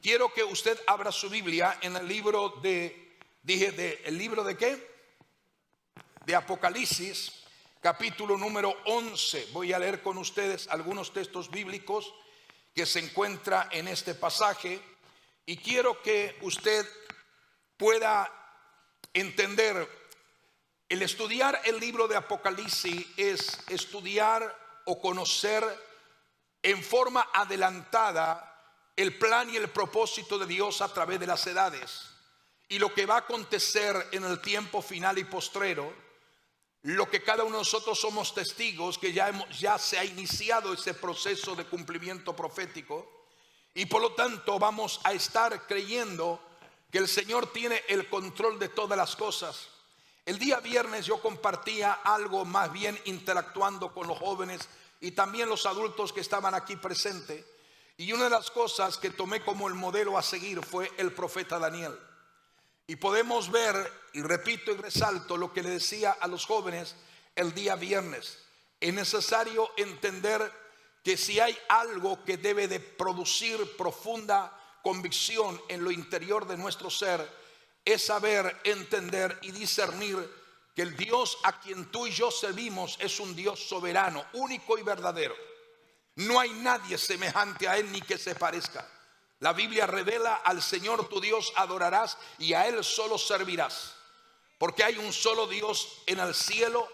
quiero que usted abra su Biblia en el libro ¿el libro de qué? De Apocalipsis, capítulo número 11. Voy a leer con ustedes algunos textos bíblicos que se encuentran en este pasaje, y quiero que usted pueda entender. El estudiar el libro de Apocalipsis es estudiar o conocer en forma adelantada el plan y el propósito de Dios a través de las edades, y lo que va a acontecer en el tiempo final y postrero, lo que cada uno de nosotros somos testigos, que ya se ha iniciado ese proceso de cumplimiento profético, y por lo tanto vamos a estar creyendo que el Señor tiene el control de todas las cosas. El día viernes yo compartía algo, más bien interactuando con los jóvenes y también los adultos que estaban aquí presentes, y una de las cosas que tomé como el modelo a seguir fue el profeta Daniel. Y podemos ver, y repito y resalto lo que le decía a los jóvenes el día viernes: es necesario entender que si hay algo que debe de producir profunda convicción en lo interior de nuestro ser, es saber, entender y discernir que el Dios a quien tú y yo servimos es un Dios soberano, único y verdadero. No hay nadie semejante a Él ni que se parezca. La Biblia revela: al Señor tu Dios adorarás y a Él solo servirás. Porque hay un solo Dios en el cielo,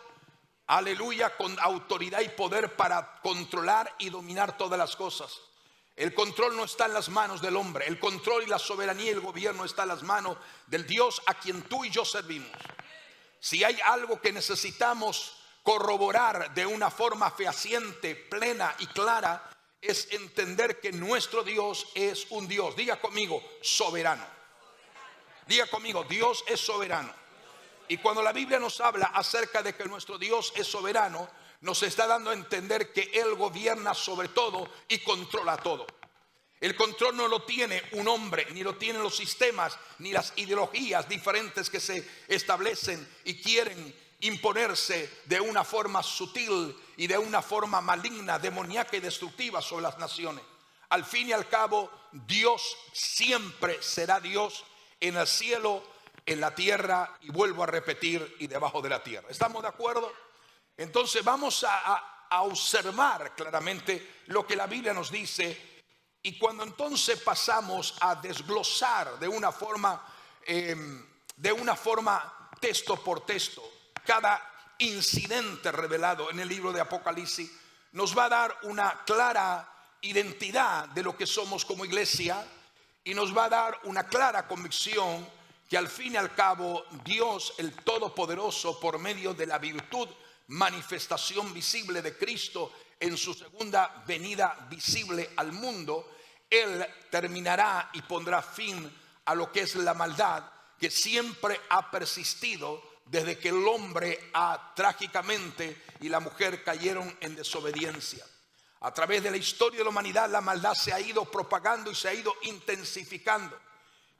aleluya, con autoridad y poder para controlar y dominar todas las cosas. El control no está en las manos del hombre. El control y la soberanía y el gobierno está en las manos del Dios a quien tú y yo servimos. Si hay algo que necesitamos corroborar de una forma fehaciente, plena y clara, es entender que nuestro Dios es un Dios, diga conmigo, soberano. Diga conmigo, Dios es soberano. Y cuando la Biblia nos habla acerca de que nuestro Dios es soberano, nos está dando a entender que Él gobierna sobre todo y controla todo. El control no lo tiene un hombre, ni lo tienen los sistemas, ni las ideologías diferentes que se establecen y quieren imponerse de una forma sutil y de una forma maligna, demoníaca y destructiva sobre las naciones. Al fin y al cabo, Dios siempre será Dios en el cielo, en la tierra, y vuelvo a repetir, y debajo de la tierra. ¿Estamos de acuerdo? Entonces vamos a observar claramente lo que la Biblia nos dice. Y cuando entonces pasamos a desglosar de una forma texto por texto cada incidente revelado en el libro de Apocalipsis, nos va a dar una clara identidad de lo que somos como iglesia, y nos va a dar una clara convicción que al fin y al cabo Dios el Todopoderoso, por medio de la virtud, manifestación visible de Cristo en su segunda venida visible al mundo, Él terminará y pondrá fin a lo que es la maldad que siempre ha persistido desde que el hombre trágicamente y la mujer cayeron en desobediencia. A través de la historia de la humanidad, la maldad se ha ido propagando y se ha ido intensificando.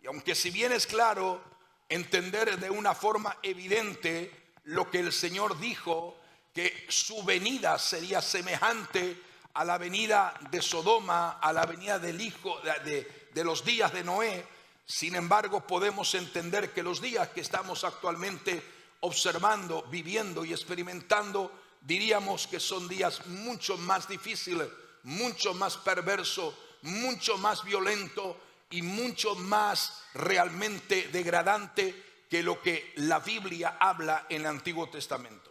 Y aunque si bien es claro entender de una forma evidente lo que el Señor dijo, que su venida sería semejante a la venida de Sodoma, a la venida del hijo de los días de Noé, sin embargo podemos entender que los días que estamos actualmente observando, viviendo y experimentando, diríamos que son días mucho más difíciles, mucho más perversos, mucho más violentos y mucho más realmente degradante que lo que la Biblia habla en el Antiguo Testamento.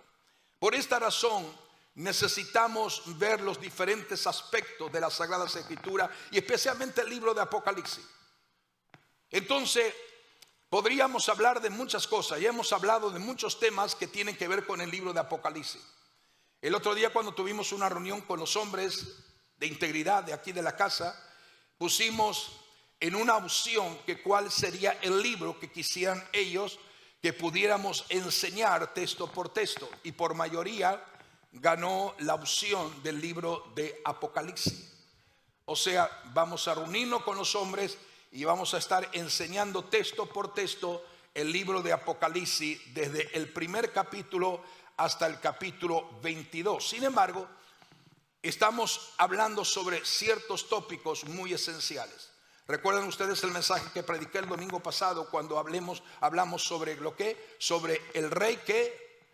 Por esta razón necesitamos ver los diferentes aspectos de las Sagradas Escrituras y especialmente el libro de Apocalipsis. Entonces podríamos hablar de muchas cosas, ya hemos hablado de muchos temas que tienen que ver con el libro de Apocalipsis. El otro día, cuando tuvimos una reunión con los hombres de integridad de aquí de la casa, pusimos en una opción que cuál sería el libro que quisieran ellos que pudiéramos enseñar texto por texto, y por mayoría ganó la opción del libro de Apocalipsis. O sea, vamos a reunirnos con los hombres y vamos a estar enseñando texto por texto el libro de Apocalipsis desde el primer capítulo hasta el capítulo 22. Sin embargo, estamos hablando sobre ciertos tópicos muy esenciales. ¿Recuerdan ustedes el mensaje que prediqué el domingo pasado cuando hablamos sobre lo que? Sobre el rey que...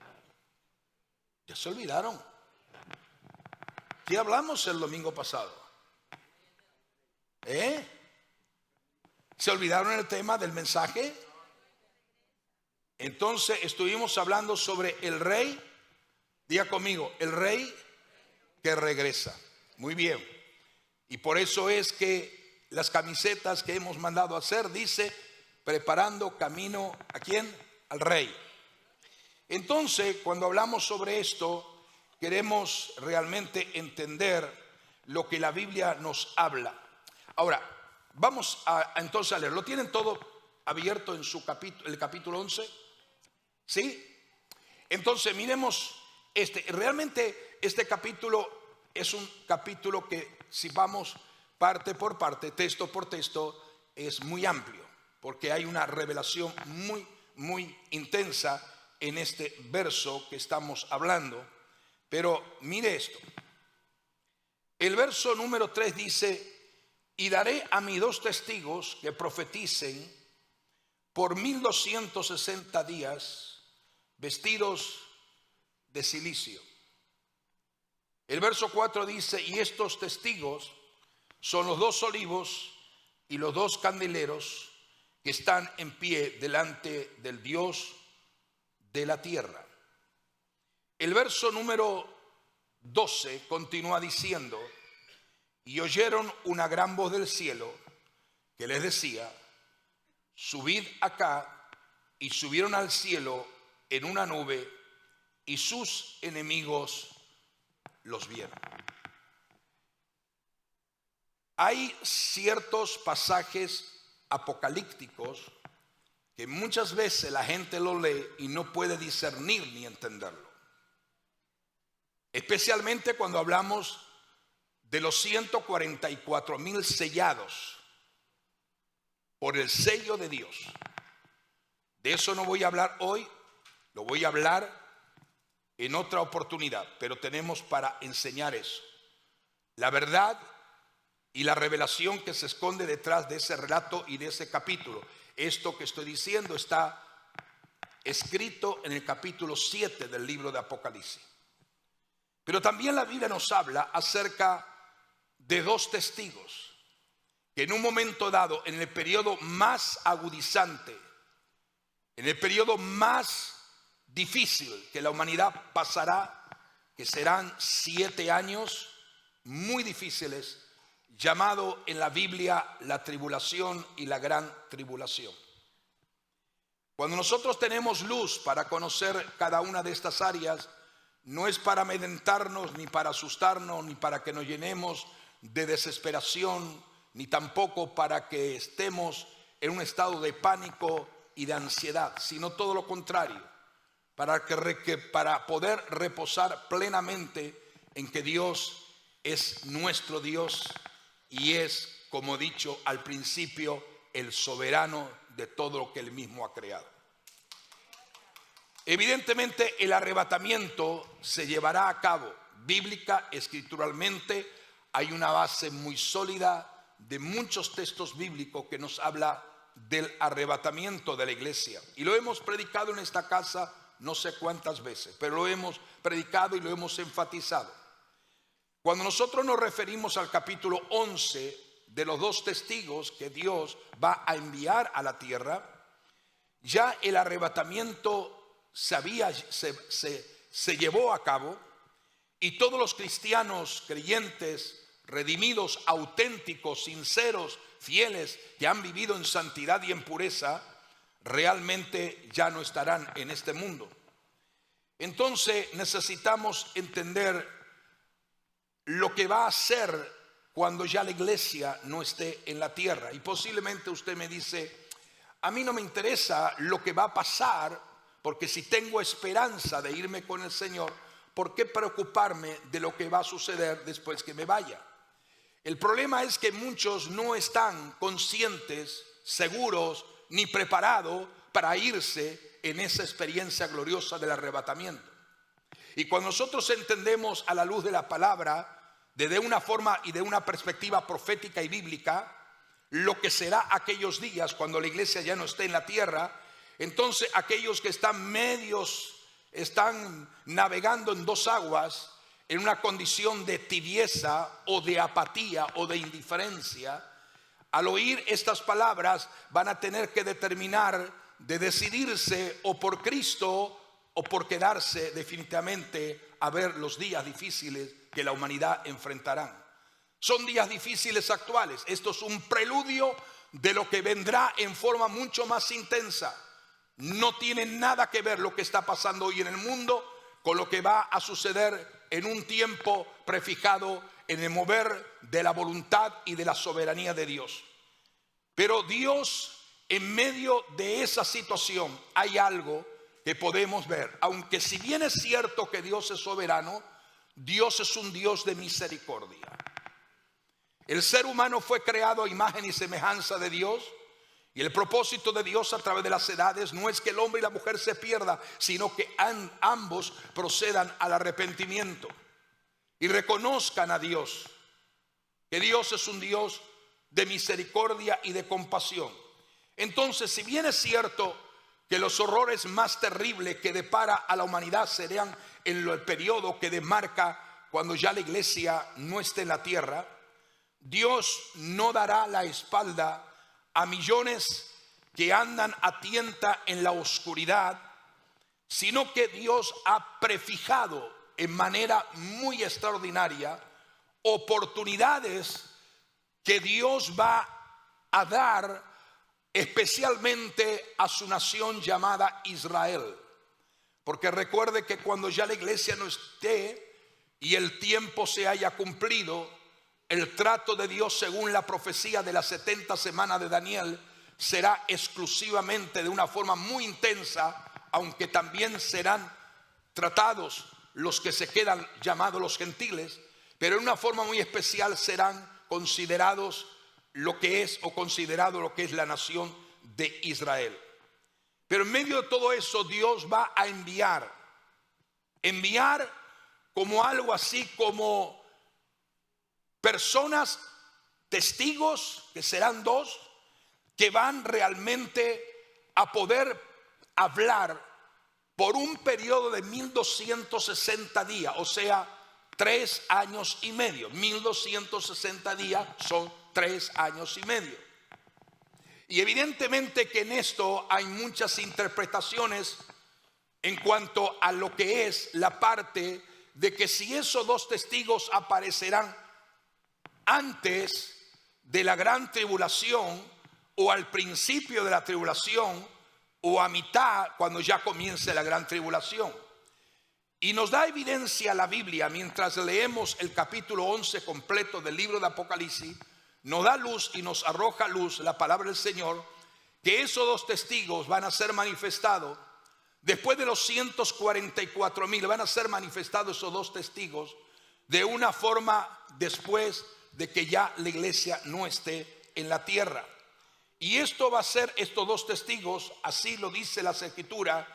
Ya se olvidaron. ¿Qué hablamos el domingo pasado? ¿Se olvidaron el tema del mensaje? Entonces estuvimos hablando sobre el rey. Diga conmigo, el rey que regresa. Muy bien. Y por eso es que las camisetas que hemos mandado a hacer dice, preparando camino, ¿a quién? Al rey. Entonces, cuando hablamos sobre esto, queremos realmente entender lo que la Biblia nos habla. Ahora, vamos entonces a leer. ¿Lo tienen todo abierto en su el capítulo 11? ¿Sí? Entonces, miremos realmente este capítulo es un capítulo que, si vamos parte por parte, texto por texto, es muy amplio, porque hay una revelación muy, muy intensa en este verso que estamos hablando. Pero mire esto. El verso número 3 dice: y daré a mis 2 testigos que profeticen por 1260 días, vestidos de cilicio. El verso 4 dice: y estos testigos son los 2 olivos y los 2 candeleros que están en pie delante del Dios de la tierra. El verso número 12 continúa diciendo: y oyeron una gran voz del cielo que les decía: subid acá. Y subieron al cielo en una nube, y sus enemigos los vieron. Hay ciertos pasajes apocalípticos que muchas veces la gente lo lee y no puede discernir ni entenderlo. Especialmente cuando hablamos de los 144,000 sellados por el sello de Dios. De eso no voy a hablar hoy, lo voy a hablar en otra oportunidad, pero tenemos para enseñar eso. La verdad y la revelación que se esconde detrás de ese relato y de ese capítulo. Esto que estoy diciendo está escrito en el capítulo 7 del libro de Apocalipsis. Pero también la Biblia nos habla acerca de 2 testigos que en un momento dado, en el periodo más agudizante, en el periodo más difícil que la humanidad pasará, que serán 7 años muy difíciles, llamado en la Biblia la tribulación y la gran tribulación. Cuando nosotros tenemos luz para conocer cada una de estas áreas, no es para amedrentarnos, ni para asustarnos, ni para que nos llenemos de desesperación, ni tampoco para que estemos en un estado de pánico y de ansiedad, sino todo lo contrario, para poder reposar plenamente en que Dios es nuestro Dios y es, como he dicho al principio, el soberano de todo lo que Él mismo ha creado. Evidentemente el arrebatamiento se llevará a cabo. Bíblica, escrituralmente, hay una base muy sólida de muchos textos bíblicos que nos habla del arrebatamiento de la iglesia. Y lo hemos predicado en esta casa no sé cuántas veces, pero lo hemos predicado y lo hemos enfatizado. Cuando nosotros nos referimos al capítulo 11 de los 2 testigos que Dios va a enviar a la tierra, ya el arrebatamiento se llevó a cabo, y todos los cristianos creyentes, redimidos, auténticos, sinceros, fieles, que han vivido en santidad y en pureza, realmente ya no estarán en este mundo. Entonces necesitamos entender lo que va a ser cuando ya la iglesia no esté en la tierra. Y posiblemente usted me dice: a mí no me interesa lo que va a pasar, porque si tengo esperanza de irme con el Señor, ¿por qué preocuparme de lo que va a suceder después que me vaya? El problema es que muchos no están conscientes, seguros, ni preparados para irse en esa experiencia gloriosa del arrebatamiento. Y cuando nosotros entendemos a la luz de la palabra, de una forma y de una perspectiva profética y bíblica, lo que será aquellos días cuando la iglesia ya no esté en la tierra. Entonces aquellos que están navegando en dos aguas, en una condición de tibieza o de apatía o de indiferencia, al oír estas palabras van a tener que determinar de decidirse o por Cristo o por quedarse definitivamente a ver los días difíciles que la humanidad enfrentará. Son días difíciles actuales. Esto es un preludio de lo que vendrá en forma mucho más intensa. No tiene nada que ver lo que está pasando hoy en el mundo con lo que va a suceder en un tiempo prefijado en el mover de la voluntad y de la soberanía de Dios. Pero Dios, en medio de esa situación, hay algo que podemos ver. Aunque si bien es cierto que Dios es soberano, Dios es un Dios de misericordia. El ser humano fue creado a imagen y semejanza de Dios, y el propósito de Dios a través de las edades no es que el hombre y la mujer se pierdan, sino que ambos procedan al arrepentimiento y reconozcan a Dios, que Dios es un Dios de misericordia y de compasión. Entonces, si bien es cierto que los horrores más terribles que depara a la humanidad serán en el periodo que demarca cuando ya la iglesia no esté en la tierra, Dios no dará la espalda a millones que andan a tienta en la oscuridad, sino que Dios ha prefijado en manera muy extraordinaria oportunidades que Dios va a dar especialmente a su nación llamada Israel. Porque recuerde que cuando ya la iglesia no esté y el tiempo se haya cumplido, el trato de Dios según la profecía de las 70 semanas de Daniel será exclusivamente de una forma muy intensa, aunque también serán tratados los que se quedan llamados los gentiles, pero en una forma muy especial serán considerados lo que es o considerado lo que es la nación de Israel. Pero en medio de todo eso Dios va a enviar como algo así como personas, testigos, que serán dos, que van realmente a poder hablar por un periodo de 1260 días, o sea, 3 años y medio. 1260 días son 3 años y medio. Y evidentemente que en esto hay muchas interpretaciones en cuanto a lo que es la parte de que si esos dos testigos aparecerán antes de la gran tribulación o al principio de la tribulación o a mitad cuando ya comience la gran tribulación. Y nos da evidencia la Biblia mientras leemos el capítulo 11 completo del libro de Apocalipsis. Nos da luz y nos arroja luz la palabra del Señor, que esos dos testigos van a ser manifestados después de los 144,000. Van a ser manifestados esos dos testigos de una forma después de que ya la iglesia no esté en la tierra. Y esto va a ser, estos dos testigos, así lo dice la Escritura,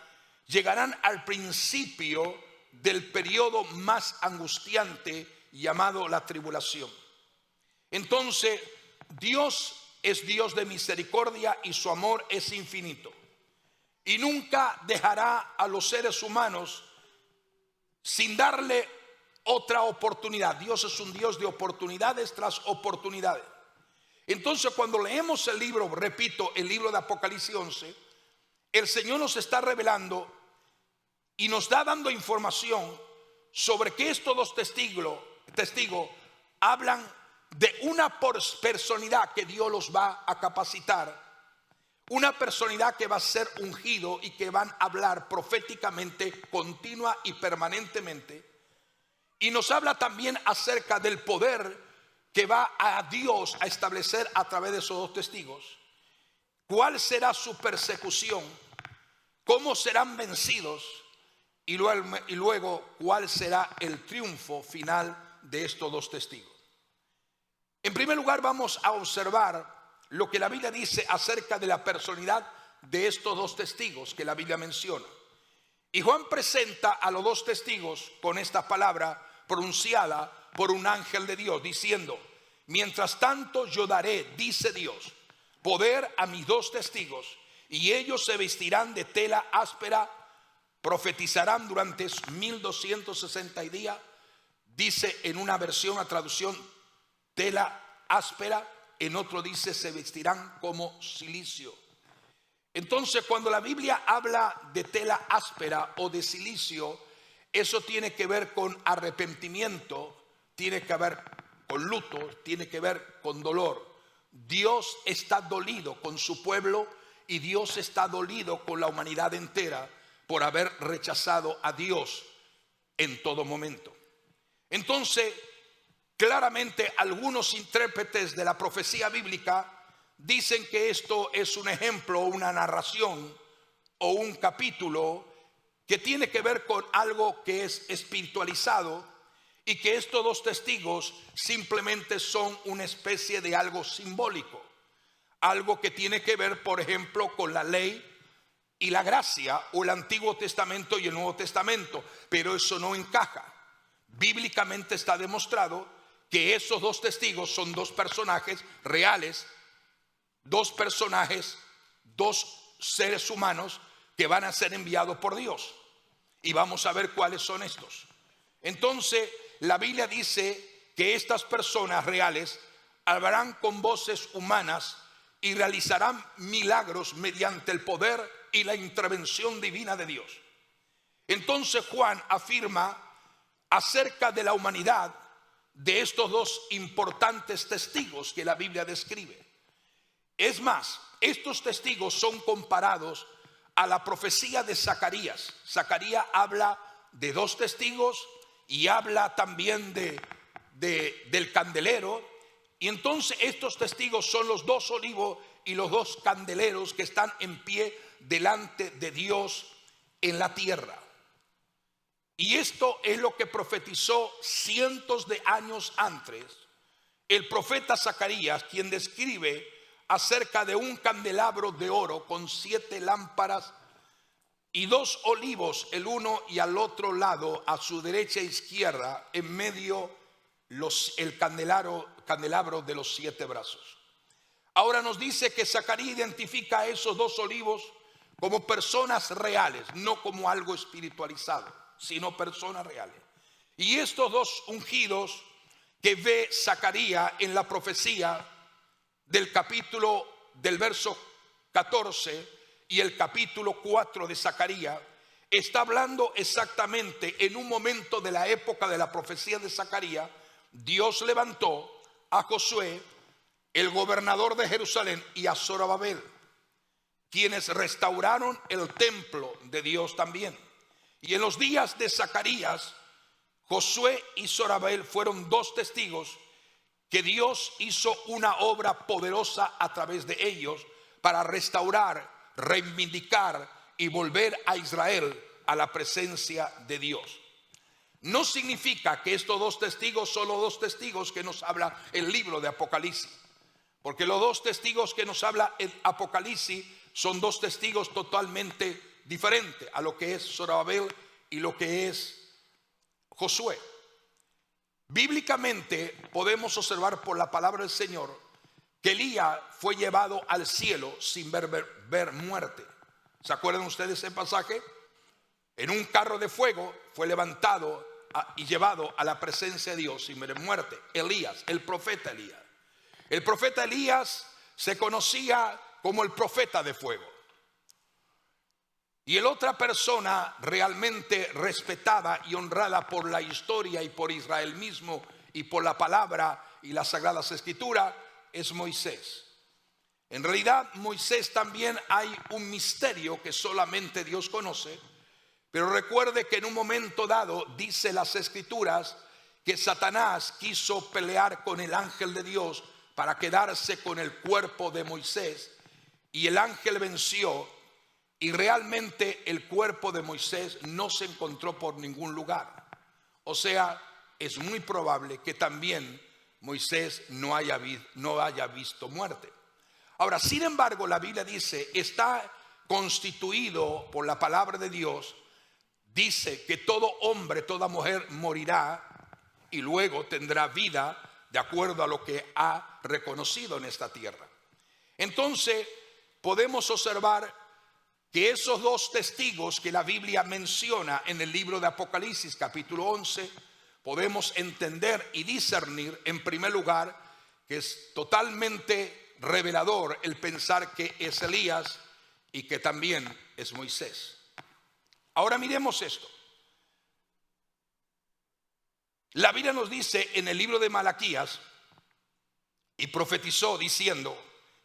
llegarán al principio del periodo más angustiante llamado la tribulación. Entonces, Dios es Dios de misericordia y su amor es infinito. Y nunca dejará a los seres humanos sin darle otra oportunidad. Dios es un Dios de oportunidades tras oportunidades. Entonces, cuando leemos el libro, repito, el libro de Apocalipsis 11, el Señor nos está revelando y nos está dando información sobre que estos dos testigos hablan de una personalidad que Dios los va a capacitar, una personalidad que va a ser ungido y que van a hablar proféticamente, continua y permanentemente. Y nos habla también acerca del poder que va a Dios a establecer a través de esos dos testigos. ¿Cuál será su persecución? ¿Cómo serán vencidos? Y luego ¿cuál será el triunfo final de estos dos testigos? En primer lugar, vamos a observar lo que la Biblia dice acerca de la personalidad de estos dos testigos que la Biblia menciona. Y Juan presenta a los dos testigos con esta palabra pronunciada por un ángel de Dios, diciendo: Mientras tanto yo daré, dice Dios, poder a mis dos testigos, y ellos se vestirán de tela áspera, profetizarán durante 1260 días. Dice en una versión, a traducción, tela áspera, en otro dice se vestirán como silicio. Entonces, cuando la Biblia habla de tela áspera o de silicio, eso tiene que ver con arrepentimiento, tiene que ver con luto, tiene que ver con dolor. Dios está dolido con su pueblo y Dios está dolido con la humanidad entera por haber rechazado a Dios en todo momento. Entonces, claramente algunos intérpretes de la profecía bíblica dicen que esto es un ejemplo, una narración o un capítulo que tiene que ver con algo que es espiritualizado, y que estos dos testigos simplemente son una especie de algo simbólico, algo que tiene que ver, por ejemplo, con la ley y la gracia, o el Antiguo Testamento y el Nuevo Testamento, pero eso no encaja. Bíblicamente está demostrado que esos dos testigos son dos personajes reales, dos personajes, dos seres humanos que van a ser enviados por Dios, y vamos a ver cuáles son estos. Entonces, la Biblia dice que estas personas reales hablarán con voces humanas y realizarán milagros mediante el poder y la intervención divina de Dios. Entonces Juan afirma acerca de la humanidad de estos dos importantes testigos que la Biblia describe. Es más, estos testigos son comparados a la profecía de Zacarías. Zacarías habla de dos testigos y habla también del candelero. Y entonces estos testigos son los dos olivos y los dos candeleros que están en pie delante de Dios en la tierra. Y esto es lo que profetizó cientos de años antes el profeta Zacarías, quien describe acerca de un candelabro de oro con 7 lámparas y 2 olivos, el uno y al otro lado, a su derecha e izquierda, en medio el candelabro de los 7 brazos. Ahora nos dice que Zacarías identifica a esos 2 olivos como personas reales, no como algo espiritualizado, sino personas reales. Y estos 2 ungidos que ve Zacarías en la profecía del verso 14 y el capítulo 4 de Zacarías, está hablando exactamente en un momento de la época de la profecía de Zacarías. Dios levantó a Josué, el gobernador de Jerusalén, y a Zorobabel, quienes restauraron el templo de Dios también. Y en los días de Zacarías, Josué y Zorobabel fueron 2 testigos que Dios hizo una obra poderosa a través de ellos para restaurar, reivindicar y volver a Israel a la presencia de Dios. No significa que estos 2 testigos son los 2 testigos que nos habla el libro de Apocalipsis, porque los 2 testigos que nos habla el Apocalipsis son 2 testigos totalmente diferentes a lo que es Zorobabel y lo que es Josué. Bíblicamente podemos observar por la palabra del Señor que Elías fue llevado al cielo sin ver muerte. ¿Se acuerdan ustedes ese pasaje? En un carro de fuego fue levantado y llevado a la presencia de Dios sin ver muerte. Elías, el profeta Elías. El profeta Elías se conocía como el profeta de fuego. Y el otra persona realmente respetada y honrada por la historia y por Israel mismo y por la palabra y las sagradas escrituras es Moisés. En realidad Moisés también hay un misterio que solamente Dios conoce, pero recuerde que en un momento dado dice las escrituras que Satanás quiso pelear con el ángel de Dios para quedarse con el cuerpo de Moisés, y el ángel venció. Y realmente el cuerpo de Moisés no se encontró por ningún lugar. O sea, es muy probable que también Moisés no haya visto muerte. Ahora, sin embargo, la Biblia dice, está constituido por la palabra de Dios, dice que todo hombre, toda mujer morirá y luego tendrá vida de acuerdo a lo que ha reconocido en esta tierra. Entonces podemos observar que esos dos testigos que la Biblia menciona en el libro de Apocalipsis capítulo 11, podemos entender y discernir en primer lugar que es totalmente revelador el pensar que es Elías y que también es Moisés. Ahora miremos esto. La Biblia nos dice en el libro de Malaquías, y profetizó diciendo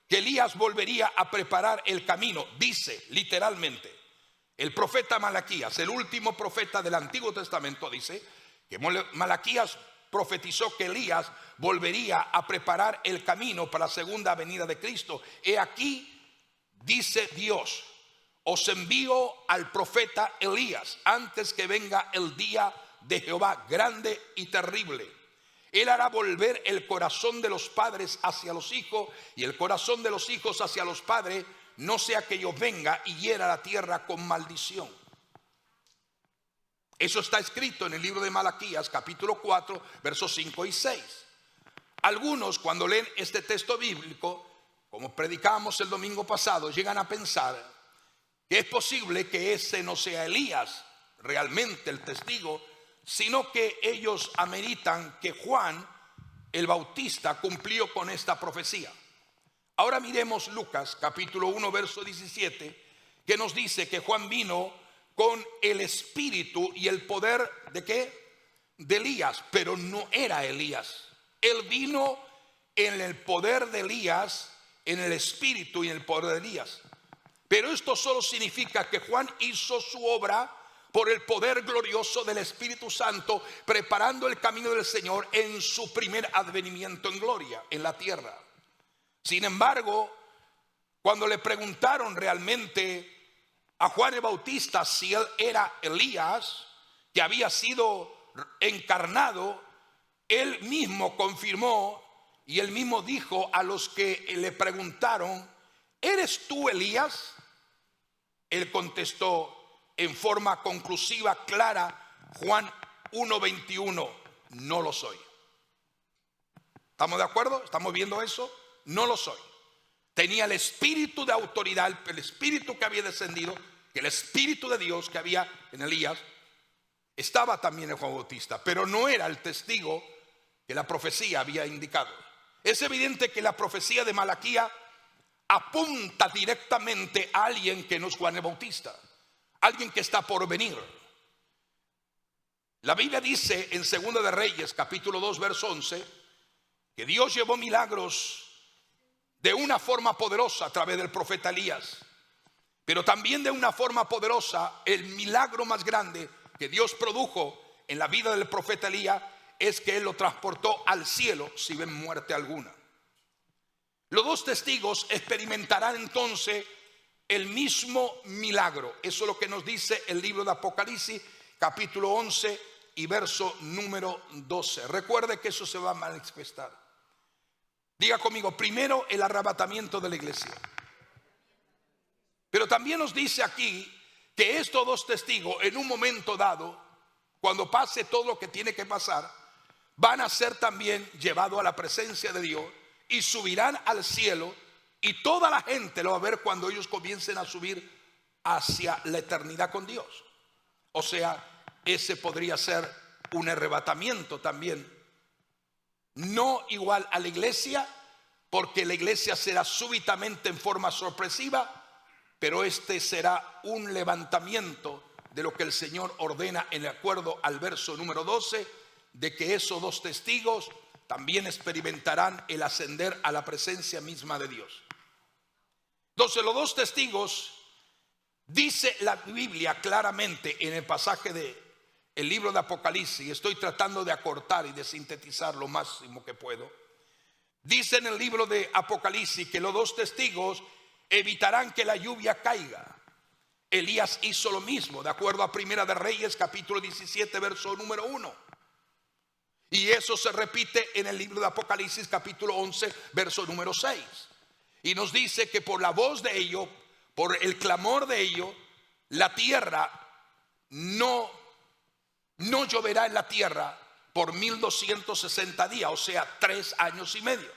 que Elías volvería a preparar el camino. Dice literalmente el profeta Malaquías, el último profeta del Antiguo Testamento, dice que Malaquías profetizó que Elías volvería a preparar el camino para la segunda venida de Cristo. He aquí, dice Dios, os envío al profeta Elías antes que venga el día de Jehová grande y terrible. Él hará volver el corazón de los padres hacia los hijos y el corazón de los hijos hacia los padres, no sea que yo venga y hiera la tierra con maldición. Eso está escrito en el libro de Malaquías capítulo 4 versos 5 y 6. Algunos, cuando leen este texto bíblico, como predicamos el domingo pasado, llegan a pensar que es posible que ese no sea Elías realmente el testigo, sino que ellos ameritan que Juan el Bautista cumplió con esta profecía. Ahora miremos Lucas capítulo 1 verso 17, que nos dice que Juan vino con el espíritu y el poder ¿de qué? De Elías, pero no era Elías. Él vino en el poder de Elías, en el espíritu y en el poder de Elías. Pero esto solo significa que Juan hizo su obra por el poder glorioso del Espíritu Santo, preparando el camino del Señor en su primer advenimiento en gloria en la tierra. Sin embargo, cuando le preguntaron realmente a Juan el Bautista si él era Elías, que había sido encarnado, él mismo confirmó y él mismo dijo a los que le preguntaron: ¿eres tú Elías? Él contestó en forma conclusiva, clara, Juan 1:21, no lo soy. ¿Estamos de acuerdo? ¿Estamos viendo eso? No lo soy. Tenía el espíritu de autoridad, el espíritu que había descendido, que el espíritu de Dios que había en Elías, estaba también en Juan Bautista, pero no era el testigo que la profecía había indicado. Es evidente que la profecía de Malaquías apunta directamente a alguien que no es Juan el Bautista, alguien que está por venir. La Biblia dice en 2 de Reyes capítulo 2 verso 11 que Dios llevó milagros de una forma poderosa a través del profeta Elías, pero también de una forma poderosa el milagro más grande que Dios produjo en la vida del profeta Elías es que él lo transportó al cielo sin ver muerte alguna. Los dos testigos experimentarán entonces el mismo milagro. Eso es lo que nos dice el libro de Apocalipsis capítulo 11 y verso número 12. Recuerde que eso se va a manifestar. Diga conmigo: primero el arrebatamiento de la iglesia. Pero también nos dice aquí que estos dos testigos en un momento dado, cuando pase todo lo que tiene que pasar, van a ser también llevados a la presencia de Dios y subirán al cielo, y toda la gente lo va a ver cuando ellos comiencen a subir hacia la eternidad con Dios. O sea, ese podría ser un arrebatamiento también, no igual a la iglesia, porque la iglesia será súbitamente en forma sorpresiva, pero este será un levantamiento de lo que el Señor ordena en acuerdo al verso número 12, de que esos dos testigos también experimentarán el ascender a la presencia misma de Dios. Entonces los dos testigos, dice la Biblia claramente en el pasaje del libro de Apocalipsis, y estoy tratando de acortar y de sintetizar lo máximo que puedo. Dice en el libro de Apocalipsis que los dos testigos evitarán que la lluvia caiga. Elías hizo lo mismo, de acuerdo a Primera de Reyes capítulo 17 verso número 1. Y eso se repite en el libro de Apocalipsis capítulo 11 verso número 6. Y nos dice que por la voz de ellos, por el clamor de ellos, la tierra no lloverá en la tierra, por 1260 días, o sea, 3 años y medio.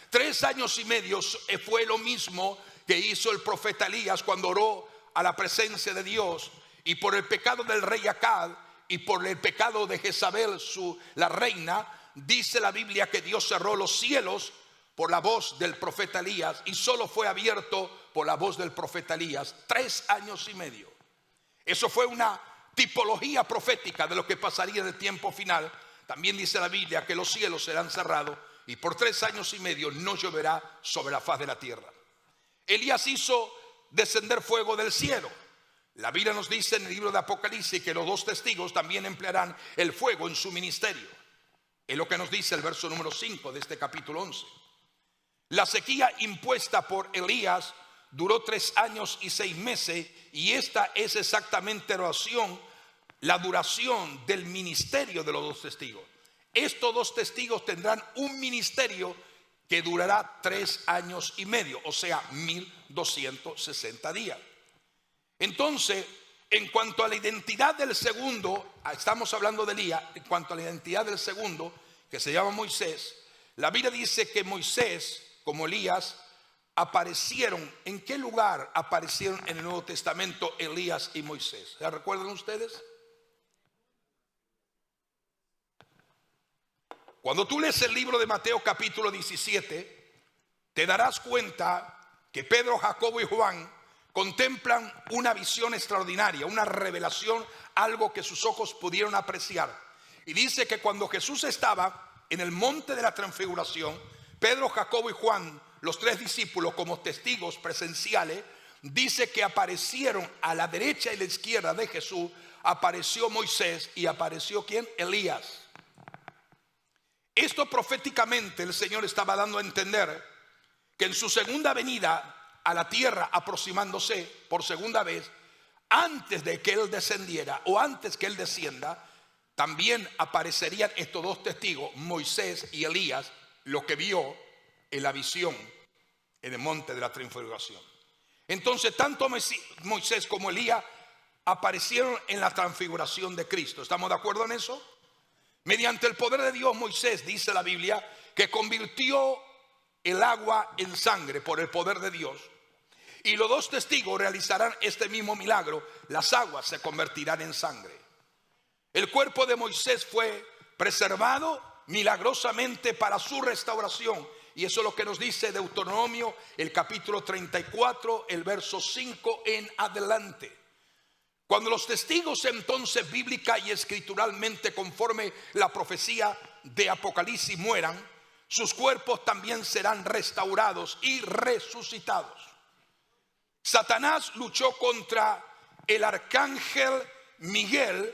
3 años y medio fue lo mismo que hizo el profeta Elías cuando oró a la presencia de Dios, y por el pecado del rey Acab y por el pecado de Jezabel, la reina, dice la Biblia que Dios cerró los cielos por la voz del profeta Elías y solo fue abierto por la voz del profeta Elías. 3 años y medio. Eso fue una tipología profética de lo que pasaría en el tiempo final. También dice la Biblia que los cielos serán cerrados y por 3 años y medio no lloverá sobre la faz de la tierra. Elías hizo descender fuego del cielo. La Biblia nos dice en el libro de Apocalipsis que los 2 testigos también emplearán el fuego en su ministerio. Es lo que nos dice el verso número 5 de este capítulo 11. La sequía impuesta por Elías duró 3 años y 6 meses, y esta es exactamente la duración del ministerio de los 2 testigos. Estos 2 testigos tendrán un ministerio que durará 3 años y medio, o sea, 1260 días. Entonces, en cuanto a la identidad del segundo, estamos hablando de Elías, en cuanto a la identidad del segundo, que se llama Moisés, la Biblia dice que Moisés, como Elías, aparecieron. ¿En qué lugar aparecieron en el Nuevo Testamento Elías y Moisés? ¿Se recuerdan ustedes? Cuando tú lees el libro de Mateo capítulo 17, te darás cuenta que Pedro, Jacobo y Juan contemplan una visión extraordinaria, una revelación, algo que sus ojos pudieron apreciar. Y dice que cuando Jesús estaba en el monte de la transfiguración, Pedro, Jacobo y Juan, los 3 discípulos como testigos presenciales, dice que aparecieron a la derecha y la izquierda de Jesús, apareció Moisés y apareció ¿quién? Elías. Esto proféticamente el Señor estaba dando a entender que en su segunda venida a la tierra, aproximándose por segunda vez, antes de que Él descendiera o antes que Él descienda, también aparecerían estos 2 testigos, Moisés y Elías, lo que vio en la visión en el monte de la transfiguración. Entonces tanto Moisés como Elías aparecieron en la transfiguración de Cristo. ¿Estamos de acuerdo en eso? Mediante el poder de Dios, Moisés, dice la Biblia, que convirtió el agua en sangre por el poder de Dios. Y los 2 testigos realizarán este mismo milagro. Las aguas se convertirán en sangre. El cuerpo de Moisés fue preservado milagrosamente para su restauración. Y eso es lo que nos dice Deuteronomio, el capítulo 34, el verso 5 en adelante. Cuando los testigos entonces bíblica y escrituralmente conforme la profecía de Apocalipsis mueran, sus cuerpos también serán restaurados y resucitados. Satanás luchó contra el arcángel Miguel,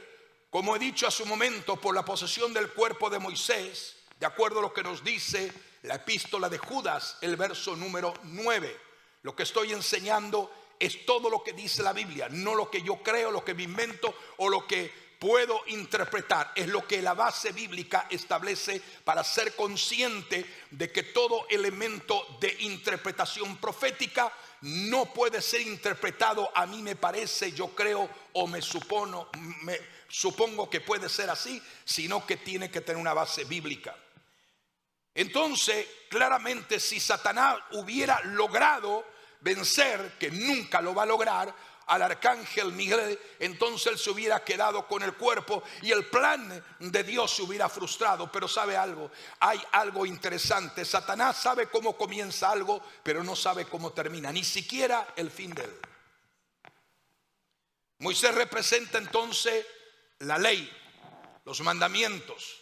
como he dicho hace un momento, por la posesión del cuerpo de Moisés, de acuerdo a lo que nos dice la epístola de Judas, el verso número 9. Lo que estoy enseñando es todo lo que dice la Biblia, no lo que yo creo, lo que me invento o lo que puedo interpretar. Es lo que la base bíblica establece para ser consciente de que todo elemento de interpretación profética no puede ser interpretado a mí me parece, yo creo o me supongo que puede ser así, sino que tiene que tener una base bíblica. Entonces, claramente, si Satanás hubiera logrado vencer, que nunca lo va a lograr, al arcángel Miguel, entonces él se hubiera quedado con el cuerpo y el plan de Dios se hubiera frustrado. Pero sabe algo, hay algo interesante. Satanás sabe cómo comienza algo, pero no sabe cómo termina, ni siquiera el fin de él. Moisés representa entonces la ley, los mandamientos,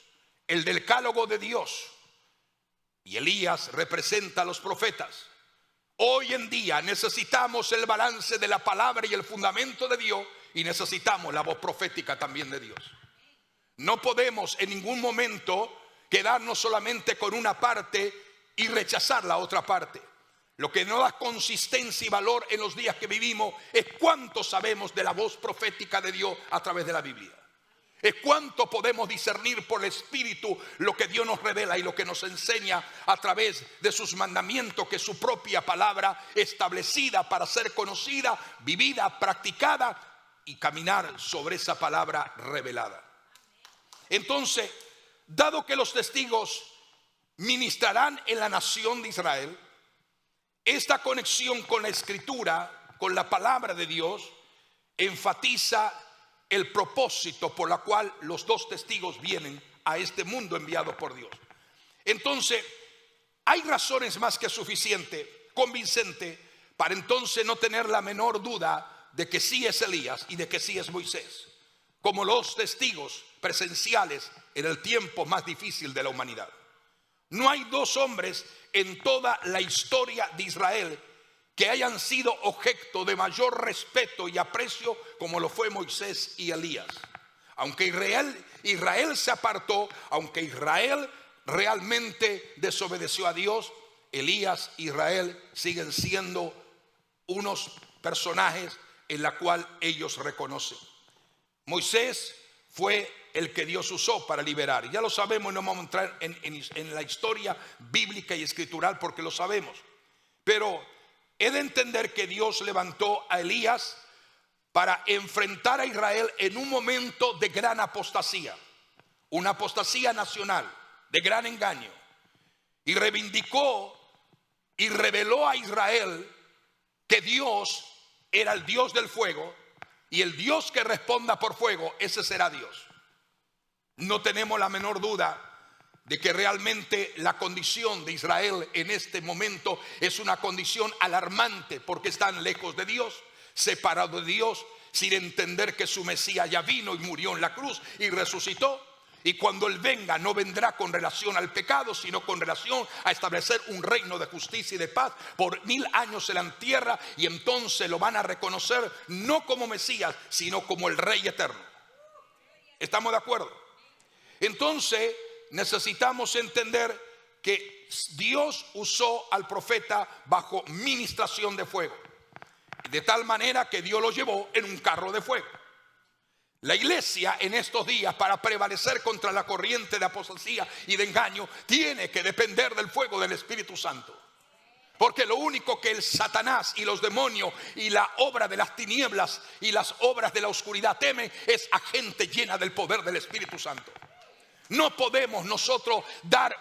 el decálogo de Dios, y Elías representa a los profetas. Hoy en día necesitamos el balance de la palabra y el fundamento de Dios, y necesitamos la voz profética también de Dios. No podemos en ningún momento quedarnos solamente con una parte y rechazar la otra parte. Lo que no da consistencia y valor en los días que vivimos es cuánto sabemos de la voz profética de Dios a través de la Biblia. Es cuánto podemos discernir por el Espíritu lo que Dios nos revela y lo que nos enseña a través de sus mandamientos, que es su propia palabra establecida para ser conocida, vivida, practicada y caminar sobre esa palabra revelada. Entonces, dado que los testigos ministrarán en la nación de Israel, esta conexión con la escritura, con la palabra de Dios, enfatiza el propósito por la cual los dos testigos vienen a este mundo enviado por Dios. Entonces, hay razones más que suficientes, convincentes, para entonces no tener la menor duda de que sí es Elías y de que sí es Moisés, como los testigos presenciales en el tiempo más difícil de la humanidad. No hay dos hombres en toda la historia de Israel que hayan sido objeto de mayor respeto y aprecio como lo fue Moisés y Elías. Aunque Israel se apartó, aunque Israel realmente desobedeció a Dios, Elías e Israel siguen siendo unos personajes en la cual ellos reconocen. Moisés fue el que Dios usó para liberar. Ya lo sabemos, no vamos a entrar en la historia bíblica y escritural porque lo sabemos. Pero he de entender que Dios levantó a Elías para enfrentar a Israel en un momento de gran apostasía. Una apostasía nacional, de gran engaño. Y reivindicó y reveló a Israel que Dios era el Dios del fuego, y el Dios que responda por fuego, ese será Dios. No tenemos la menor duda de que realmente la condición de Israel en este momento es una condición alarmante, porque están lejos de Dios, separados de Dios, sin entender que su Mesías ya vino y murió en la cruz y resucitó. Y cuando Él venga, no vendrá con relación al pecado, sino con relación a establecer un reino de justicia y de paz por 1000 años en la tierra. Y entonces lo van a reconocer no como Mesías, sino como el Rey eterno. ¿Estamos de acuerdo? Entonces necesitamos entender que Dios usó al profeta bajo ministración de fuego, de tal manera que Dios lo llevó en un carro de fuego. La iglesia en estos días, para prevalecer contra la corriente de apostasía y de engaño, tiene que depender del fuego del Espíritu Santo. Porque lo único que el Satanás y los demonios y la obra de las tinieblas y las obras de la oscuridad temen es a gente llena del poder del Espíritu Santo. No podemos nosotros dar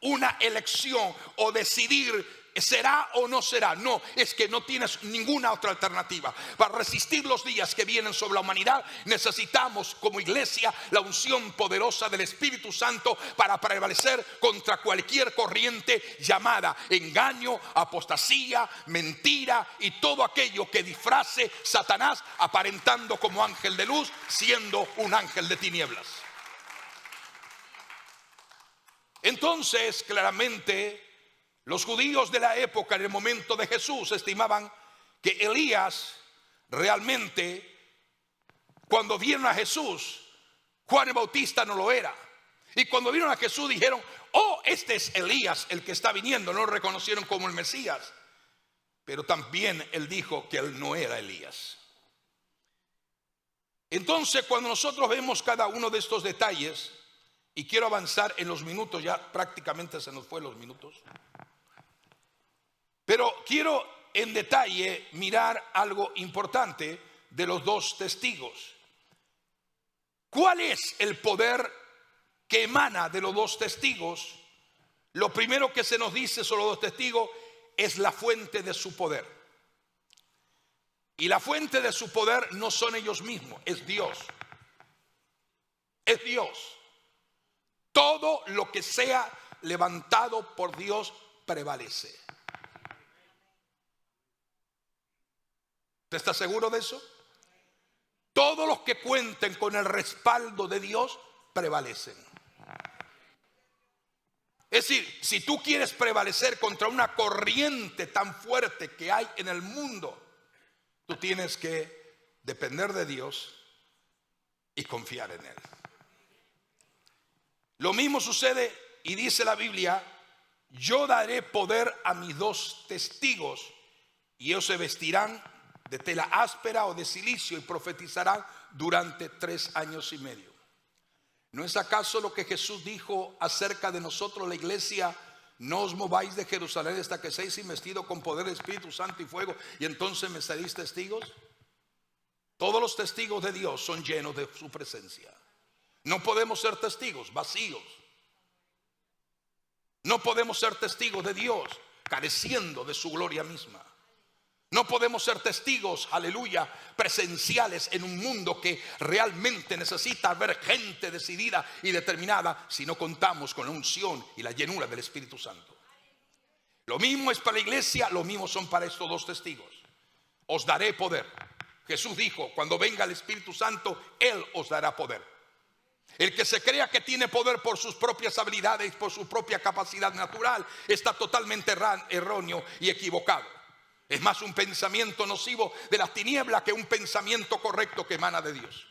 una elección o decidir será o no será. No, es que no tienes ninguna otra alternativa. Para resistir los días que vienen sobre la humanidad, necesitamos como iglesia la unción poderosa del Espíritu Santo para prevalecer contra cualquier corriente llamada engaño, apostasía, mentira y todo aquello que disfrace Satanás aparentando como ángel de luz, siendo un ángel de tinieblas. Entonces, claramente, los judíos de la época, en el momento de Jesús, estimaban que Elías realmente, cuando vieron a Jesús, Juan el Bautista no lo era. Y cuando vieron a Jesús dijeron: oh, este es Elías el que está viniendo. No lo reconocieron como el Mesías. Pero también él dijo que él no era Elías. Entonces, cuando nosotros vemos cada uno de estos detalles, y quiero avanzar en los minutos, ya prácticamente se nos fue los minutos, pero quiero en detalle mirar algo importante de los dos testigos. ¿Cuál es el poder que emana de los dos testigos? Lo primero que se nos dice sobre los dos testigos es la fuente de su poder. Y la fuente de su poder no son ellos mismos, es Dios. Es Dios. Todo lo que sea levantado por Dios prevalece. ¿Usted está seguro de eso? Todos los que cuenten con el respaldo de Dios prevalecen. Es decir, si tú quieres prevalecer contra una corriente tan fuerte que hay en el mundo, tú tienes que depender de Dios y confiar en Él. Lo mismo sucede y dice la Biblia: yo daré poder a mis dos testigos y ellos se vestirán de tela áspera o de silicio y profetizarán durante 3 años y medio. ¿No es acaso lo que Jesús dijo acerca de nosotros, la iglesia? No os mováis de Jerusalén hasta que seáis investidos con poder del Espíritu Santo y fuego, y entonces me seréis testigos. Todos los testigos de Dios son llenos de su presencia. No podemos ser testigos vacíos, No podemos ser testigos de Dios careciendo de su gloria misma. No podemos ser testigos, aleluya, presenciales en un mundo que realmente necesita ver gente decidida y determinada si no contamos con la unción y la llenura del Espíritu Santo. Lo mismo es para la iglesia, lo mismo son para estos dos testigos. Os daré poder. Jesús dijo, cuando venga el Espíritu Santo, Él os dará poder. El que se crea que tiene poder por sus propias habilidades, por su propia capacidad natural, está totalmente erróneo y equivocado. Es más un pensamiento nocivo de las tinieblas que un pensamiento correcto que emana de Dios.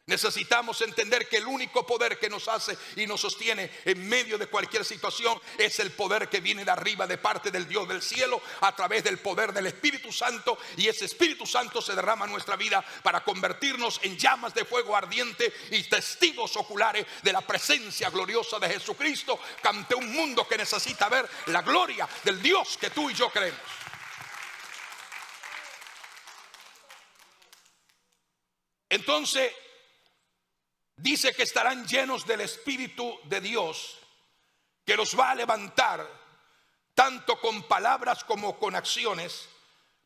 Necesitamos entender que el único poder que nos hace y nos sostiene en medio de cualquier situación es el poder que viene de arriba, de parte del Dios del cielo, a través del poder del Espíritu Santo. Y ese Espíritu Santo se derrama en nuestra vida para convertirnos en llamas de fuego ardiente y testigos oculares de la presencia gloriosa de Jesucristo ante un mundo que necesita ver la gloria del Dios que tú y yo creemos. Entonces dice que estarán llenos del Espíritu de Dios, que los va a levantar tanto con palabras como con acciones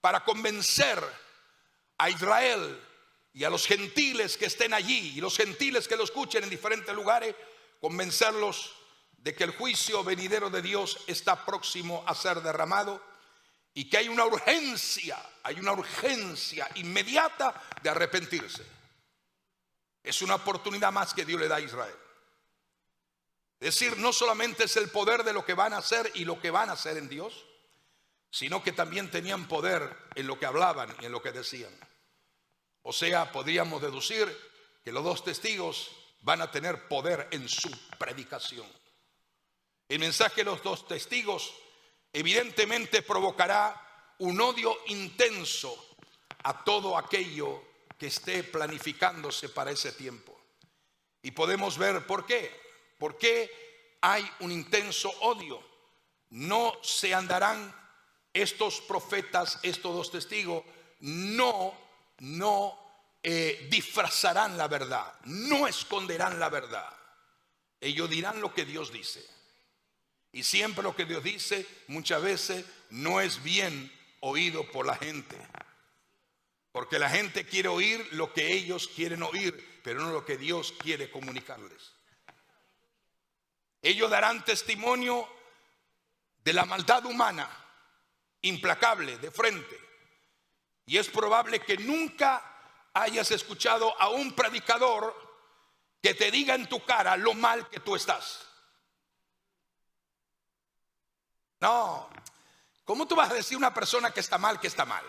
para convencer a Israel y a los gentiles que estén allí y los gentiles que lo escuchen en diferentes lugares, convencerlos de que el juicio venidero de Dios está próximo a ser derramado y que hay una urgencia inmediata de arrepentirse. Es una oportunidad más que Dios le da a Israel. Es decir, no solamente es el poder de lo que van a hacer y lo que van a hacer en Dios, sino que también tenían poder en lo que hablaban y en lo que decían. O sea, podríamos deducir que los dos testigos van a tener poder en su predicación. El mensaje de los dos testigos evidentemente provocará un odio intenso a todo aquello que esté planificándose para ese tiempo. Y podemos ver por qué. ¿Por qué hay un intenso odio? No se andarán estos profetas, estos dos testigos, no disfrazarán la verdad, no esconderán la verdad. Ellos dirán lo que Dios dice. Y siempre lo que Dios dice muchas veces no es bien oído por la gente. Porque la gente quiere oír lo que ellos quieren oír, pero no lo que Dios quiere comunicarles. Ellos darán testimonio de la maldad humana, implacable, de frente. Y es probable que nunca hayas escuchado a un predicador que te diga en tu cara lo mal que tú estás. No, ¿cómo tú vas a decir a una persona que está mal, que está mal?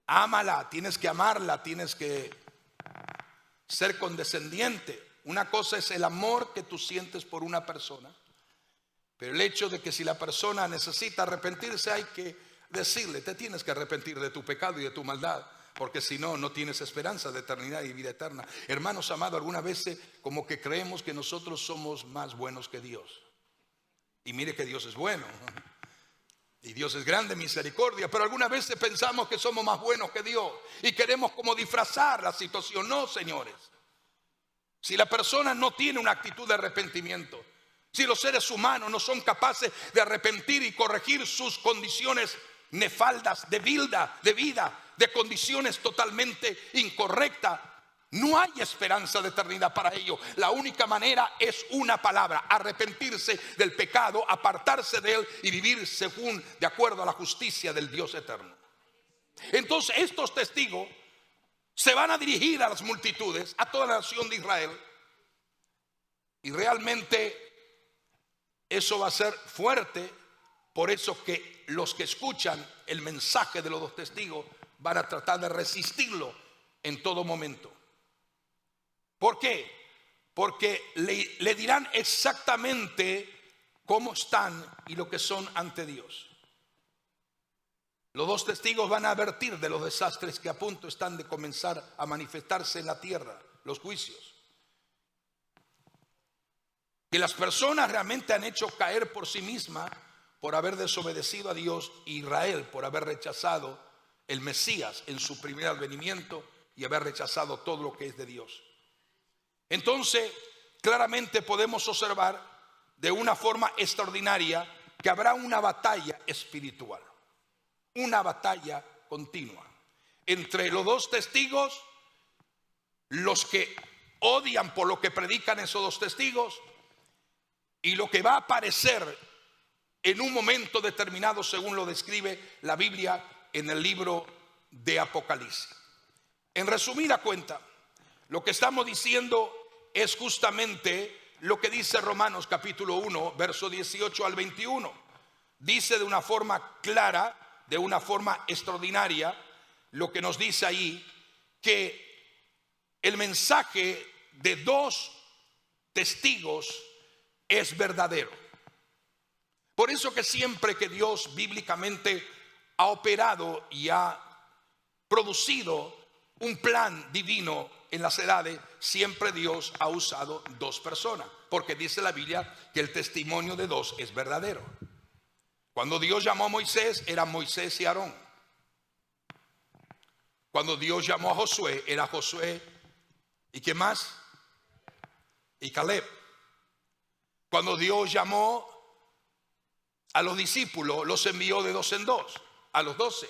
Ámala, tienes que amarla, tienes que ser condescendiente. Una cosa es el amor que tú sientes por una persona, pero el hecho de que si la persona necesita arrepentirse, hay que decirle, te tienes que arrepentir de tu pecado y de tu maldad, porque si no, no tienes esperanza de eternidad y vida eterna. Hermanos amados, algunas veces como que creemos que nosotros somos más buenos que Dios. Y mire que Dios es bueno. Y Dios es grande, misericordia, pero algunas veces pensamos que somos más buenos que Dios y queremos como disfrazar la situación. No, señores. Si la persona no tiene una actitud de arrepentimiento, si los seres humanos no son capaces de arrepentir y corregir sus condiciones nefaldas de vida, de condiciones totalmente incorrectas, no hay esperanza de eternidad para ellos. La única manera es una palabra: arrepentirse del pecado, apartarse de él y vivir de acuerdo a la justicia del Dios eterno. Entonces estos testigos se van a dirigir a las multitudes, a toda la nación de Israel, y realmente eso va a ser fuerte. Por eso que los que escuchan el mensaje de los dos testigos van a tratar de resistirlo en todo momento. ¿Por qué? Porque le dirán exactamente cómo están y lo que son ante Dios. Los dos testigos van a advertir de los desastres que a punto están de comenzar a manifestarse en la tierra, los juicios. Que las personas realmente han hecho caer por sí mismas por haber desobedecido a Dios, Israel por haber rechazado el Mesías en su primer advenimiento y haber rechazado todo lo que es de Dios. Entonces, claramente podemos observar de una forma extraordinaria que habrá una batalla espiritual, una batalla continua entre los dos testigos, los que odian por lo que predican esos dos testigos, y lo que va a aparecer en un momento determinado, según lo describe la Biblia en el libro de Apocalipsis. En resumida cuenta, lo que estamos diciendo es justamente lo que dice Romanos capítulo 1, verso 18 al 21. Dice de una forma clara, de una forma extraordinaria, lo que nos dice ahí, que el mensaje de dos testigos es verdadero. Por eso que siempre que Dios bíblicamente ha operado y ha producido un plan divino en las edades, siempre Dios ha usado dos personas, porque dice la Biblia que el testimonio de dos es verdadero. Cuando Dios llamó a Moisés, era Moisés y Aarón. Cuando Dios llamó a Josué, era Josué y ¿qué más? Y Caleb. Cuando Dios llamó a los discípulos, los envió de dos en dos, a los 12.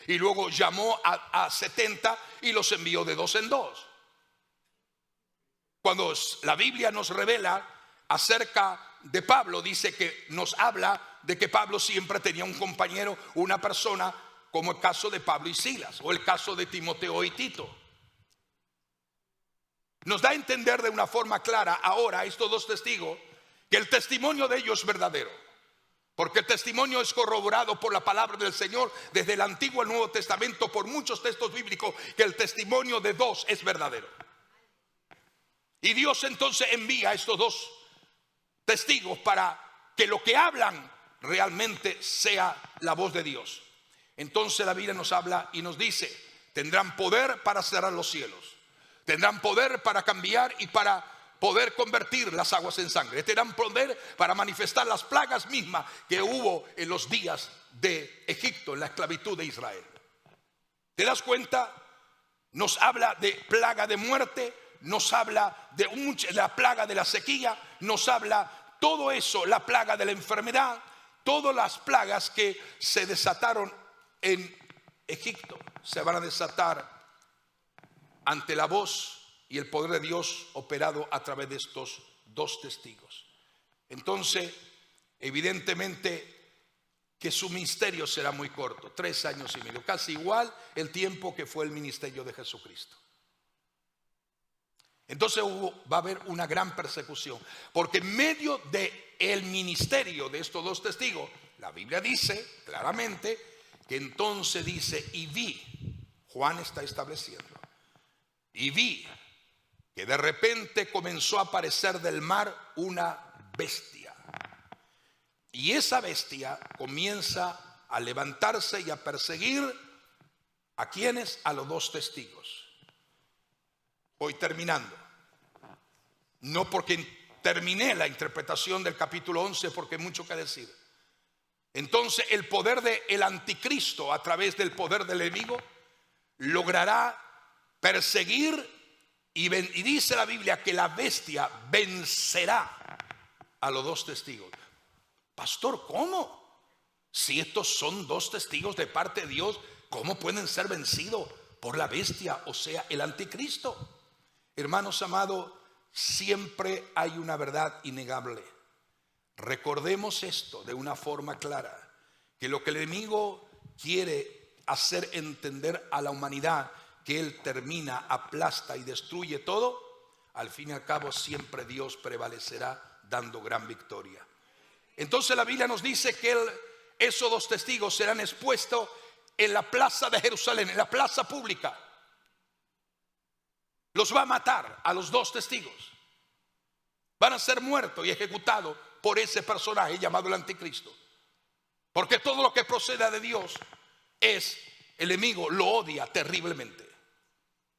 Y luego llamó a 70 y los envió de dos en dos. Cuando la Biblia nos revela acerca de Pablo, dice que nos habla de que Pablo siempre tenía un compañero, una persona, como el caso de Pablo y Silas, o el caso de Timoteo y Tito. Nos da a entender de una forma clara ahora estos dos testigos que el testimonio de ellos es verdadero, porque el testimonio es corroborado por la palabra del Señor desde el Antiguo al Nuevo Testamento, por muchos textos bíblicos, que el testimonio de dos es verdadero. Y Dios entonces envía a estos dos testigos para que lo que hablan realmente sea la voz de Dios. Entonces la Biblia nos habla y nos dice: tendrán poder para cerrar los cielos, tendrán poder para cambiar y para poder convertir las aguas en sangre, tendrán poder para manifestar las plagas mismas que hubo en los días de Egipto, en la esclavitud de Israel. ¿Te das cuenta? Nos habla de plaga de muerte, nos habla de la plaga de la sequía, nos habla todo eso, la plaga de la enfermedad, todas las plagas que se desataron en Egipto se van a desatar ante la voz y el poder de Dios operado a través de estos dos testigos. Entonces, evidentemente que su ministerio será muy corto, 3 años y medio, casi igual el tiempo que fue el ministerio de Jesucristo. Entonces va a haber una gran persecución, porque en medio del ministerio de estos dos testigos, la Biblia dice claramente que entonces dice: y vi, Juan está estableciendo, y vi que de repente comenzó a aparecer del mar una bestia, y esa bestia comienza a levantarse y a perseguir ¿a quiénes? A los dos testigos. Voy terminando. No porque terminé la interpretación del capítulo 11, porque hay mucho que decir. Entonces el poder del anticristo a través del poder del enemigo logrará perseguir y dice la Biblia que la bestia vencerá a los dos testigos. Pastor, ¿cómo? Si estos son dos testigos de parte de Dios, ¿cómo pueden ser vencidos por la bestia, o sea, el anticristo? Hermanos amados, siempre hay una verdad innegable. Recordemos esto de una forma clara, que lo que el enemigo quiere hacer entender a la humanidad, que él termina, aplasta y destruye todo, al fin y al cabo siempre Dios prevalecerá dando gran victoria. Entonces la Biblia nos dice que esos dos testigos serán expuestos en la plaza de Jerusalén, en la plaza pública. Los va a matar a los dos testigos. Van a ser muertos y ejecutados por ese personaje llamado el anticristo. Porque todo lo que proceda de Dios el enemigo lo odia terriblemente.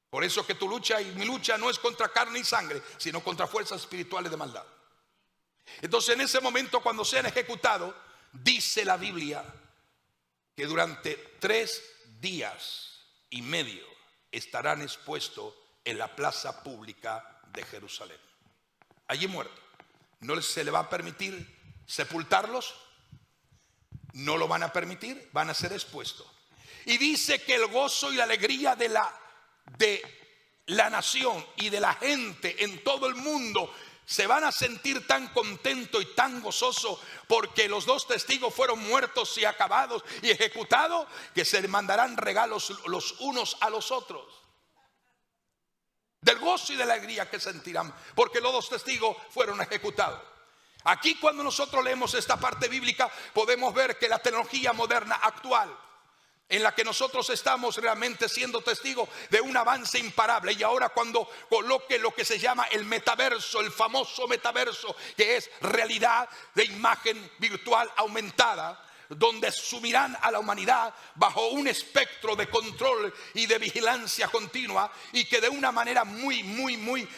Por eso que tu lucha y mi lucha no es contra carne y sangre, sino contra fuerzas espirituales de maldad. Entonces en ese momento, cuando sean ejecutados, dice la Biblia que durante 3 días y medio estarán expuestos en la plaza pública de Jerusalén. Allí muertos. no se le va a permitir sepultarlos, no lo van a permitir, van a ser expuestos. Y dice que el gozo y la alegría de la nación y de la gente en todo el mundo se van a sentir tan contentos y tan gozosos porque los dos testigos fueron muertos y acabados y ejecutados, que se mandarán regalos los unos a los otros. Del gozo y de la alegría que sentirán porque los dos testigos fueron ejecutados. Aquí, cuando nosotros leemos esta parte bíblica, podemos ver que la tecnología moderna actual, en la que nosotros estamos realmente siendo testigos de un avance imparable, y ahora cuando coloque lo que se llama el metaverso, el famoso metaverso, que es realidad de imagen virtual aumentada, donde sumirán a la humanidad bajo un espectro de control y de vigilancia continua, y que de una manera muy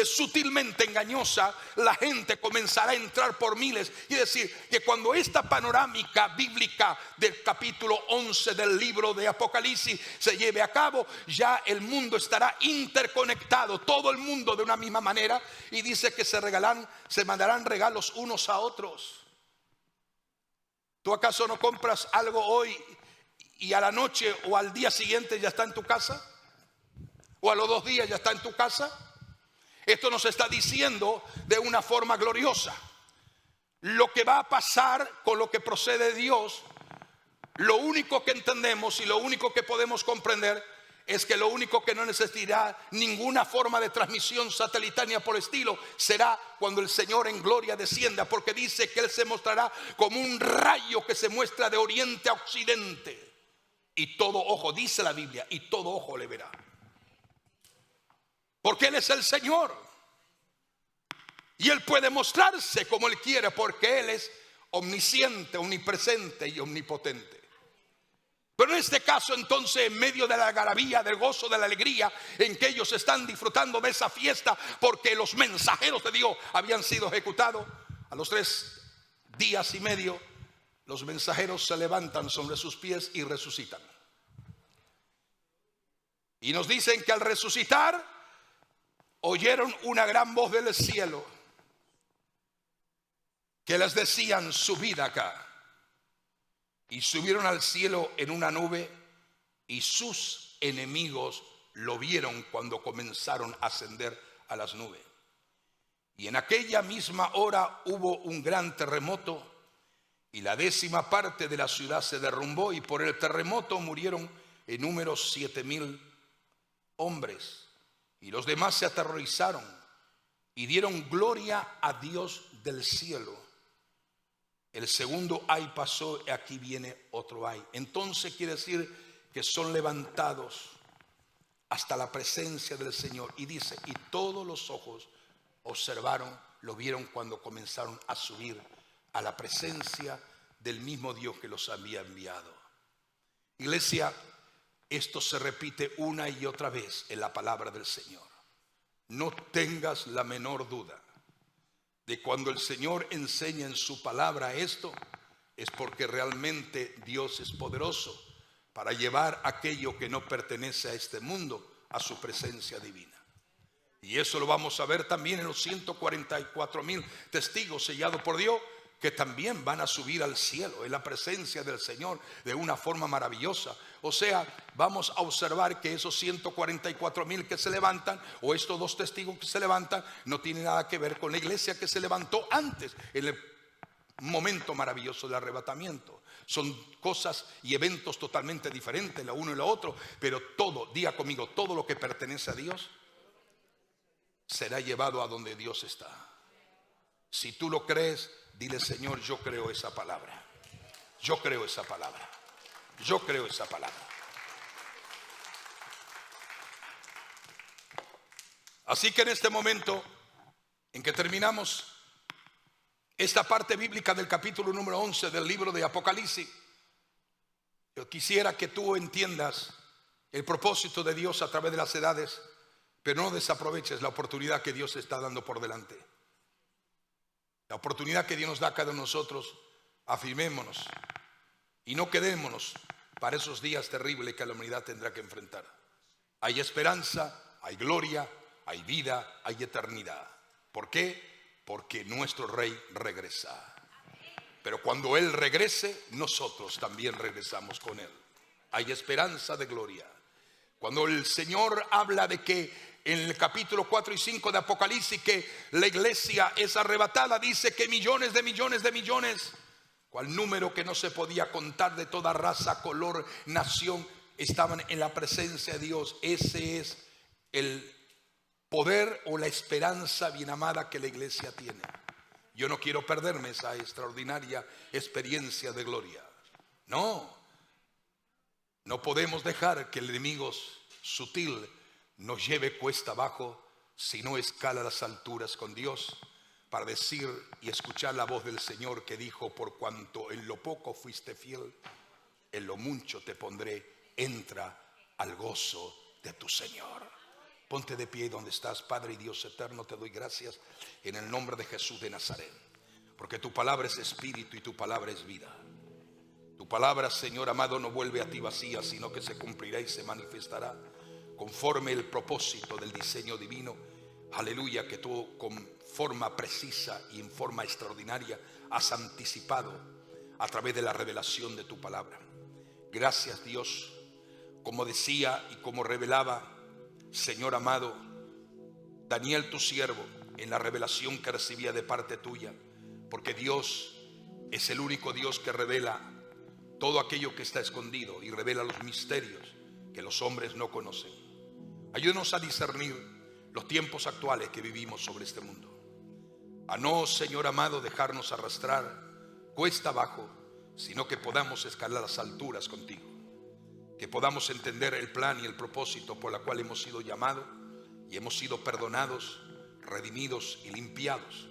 sutilmente engañosa la gente comenzará a entrar por miles. Y decir que cuando esta panorámica bíblica del capítulo 11 del libro de Apocalipsis se lleve a cabo, ya el mundo estará interconectado, todo el mundo de una misma manera, y dice que se mandarán regalos unos a otros. ¿Tú acaso no compras algo hoy y a la noche o al día siguiente ya está en tu casa? ¿O a los 2 días ya está en tu casa? Esto nos está diciendo de una forma gloriosa lo que va a pasar con lo que procede de Dios. Lo único que entendemos y lo único que podemos comprender es que lo único que no necesitará ninguna forma de transmisión satelital ni por el estilo será cuando el Señor en gloria descienda, porque dice que Él se mostrará como un rayo que se muestra de oriente a occidente, y todo ojo, dice la Biblia, y todo ojo le verá, porque Él es el Señor y Él puede mostrarse como Él quiere, porque Él es omnisciente, omnipresente y omnipotente. Pero en este caso, entonces, en medio de la algarabía, del gozo, de la alegría en que ellos están disfrutando de esa fiesta, porque los mensajeros de Dios habían sido ejecutados, a los 3 días y medio los mensajeros se levantan sobre sus pies y resucitan. Y nos dicen que al resucitar oyeron una gran voz del cielo que les decían: subid acá. Y subieron al cielo en una nube, y sus enemigos lo vieron cuando comenzaron a ascender a las nubes. Y en aquella misma hora hubo un gran terremoto, y la 10ª parte de la ciudad se derrumbó, y por el terremoto murieron en número 7,000 hombres. Y los demás se aterrorizaron y dieron gloria a Dios del cielo. El segundo ay pasó, aquí viene otro ay. Entonces quiere decir que son levantados hasta la presencia del Señor. Y dice, y todos los ojos observaron, lo vieron cuando comenzaron a subir a la presencia del mismo Dios que los había enviado. Iglesia, esto se repite una y otra vez en la palabra del Señor. No tengas la menor duda de cuando el Señor enseña en su palabra esto, es porque realmente Dios es poderoso para llevar aquello que no pertenece a este mundo a su presencia divina. Y eso lo vamos a ver también en los 144,000 testigos sellados por Dios, que también van a subir al cielo en la presencia del Señor de una forma maravillosa. O sea, vamos a observar que esos 144,000 que se levantan, o estos 2 testigos que se levantan, no tienen nada que ver con la iglesia que se levantó antes, en el momento maravilloso del arrebatamiento. Son cosas y eventos totalmente diferentes, lo uno y lo otro, pero todo, diga conmigo, todo lo que pertenece a Dios será llevado a donde Dios está. Si tú lo crees, dile: Señor, yo creo esa palabra. Yo creo esa palabra. Yo creo esa palabra. Así que en este momento en que terminamos esta parte bíblica del capítulo número 11 del libro de Apocalipsis, yo quisiera que tú entiendas el propósito de Dios a través de las edades, pero no desaproveches la oportunidad que Dios está dando por delante. La oportunidad que Dios nos da a cada uno de nosotros, afirmémonos y no quedémonos para esos días terribles que la humanidad tendrá que enfrentar. Hay esperanza, hay gloria, hay vida, hay eternidad. ¿Por qué? porque nuestro Rey regresa. Pero cuando Él regrese, nosotros también regresamos con Él. Hay esperanza de gloria. Cuando el Señor habla de que en el capítulo 4 y 5 de Apocalipsis que la iglesia es arrebatada, dice que millones de millones de millones, cual número que no se podía contar, de toda raza, color, nación, estaban en la presencia de Dios. Ese es el poder o la esperanza bien amada que la iglesia tiene. Yo no quiero perderme esa extraordinaria experiencia de gloria. No podemos dejar que el enemigo sutil nos lleve cuesta abajo, si no escala las alturas con Dios, para decir y escuchar la voz del Señor que dijo: por cuanto en lo poco fuiste fiel, en lo mucho te pondré, entra al gozo de tu Señor. Ponte de pie donde estás. Padre y Dios eterno, te doy gracias en el nombre de Jesús de Nazaret, porque tu palabra es espíritu y tu palabra es vida. Tu palabra, Señor amado, no vuelve a ti vacía, sino que se cumplirá y se manifestará conforme el propósito del diseño divino. Aleluya, que tú con forma precisa y en forma extraordinaria has anticipado a través de la revelación de tu palabra. Gracias, Dios, como decía y como revelaba, Señor amado, Daniel tu siervo, en la revelación que recibía de parte tuya, porque Dios es el único Dios que revela todo aquello que está escondido y revela los misterios que los hombres no conocen. Ayúdanos a discernir los tiempos actuales que vivimos sobre este mundo, a no, Señor amado, dejarnos arrastrar cuesta abajo, sino que podamos escalar las alturas contigo, que podamos entender el plan y el propósito por la cual hemos sido llamados y hemos sido perdonados, redimidos y limpiados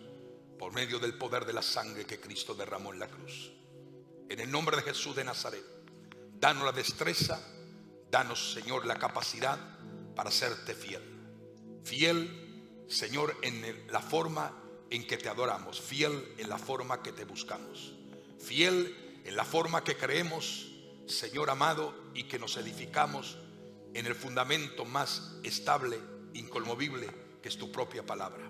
por medio del poder de la sangre que Cristo derramó en la cruz. En el nombre de Jesús de Nazaret, danos la destreza, danos, Señor, la capacidad para serte fiel. Fiel, Señor, en la forma en que te adoramos, fiel en la forma que te buscamos, fiel en la forma que creemos, Señor amado, y que nos edificamos en el fundamento más estable, inconmovible, que es tu propia palabra.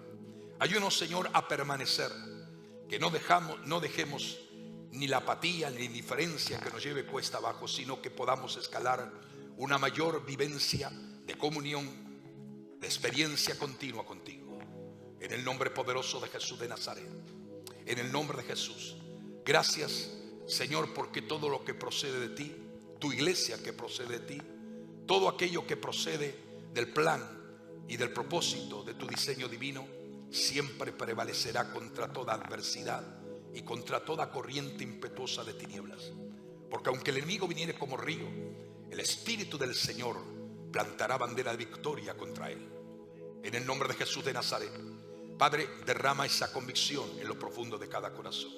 Ayúdanos, Señor, a permanecer, que no dejemos ni la apatía ni la indiferencia que nos lleve cuesta abajo, sino que podamos escalar una mayor vivencia de comunión, de experiencia continua contigo. En el nombre poderoso de Jesús de Nazaret, en el nombre de Jesús. Gracias, Señor, porque todo lo que procede de ti, tu iglesia que procede de ti, todo aquello que procede del plan y del propósito de tu diseño divino, siempre prevalecerá contra toda adversidad y contra toda corriente impetuosa de tinieblas. Porque aunque el enemigo viniere como río, el Espíritu del Señor plantará bandera de victoria contra él. En el nombre de Jesús de Nazaret, Padre, derrama esa convicción en lo profundo de cada corazón.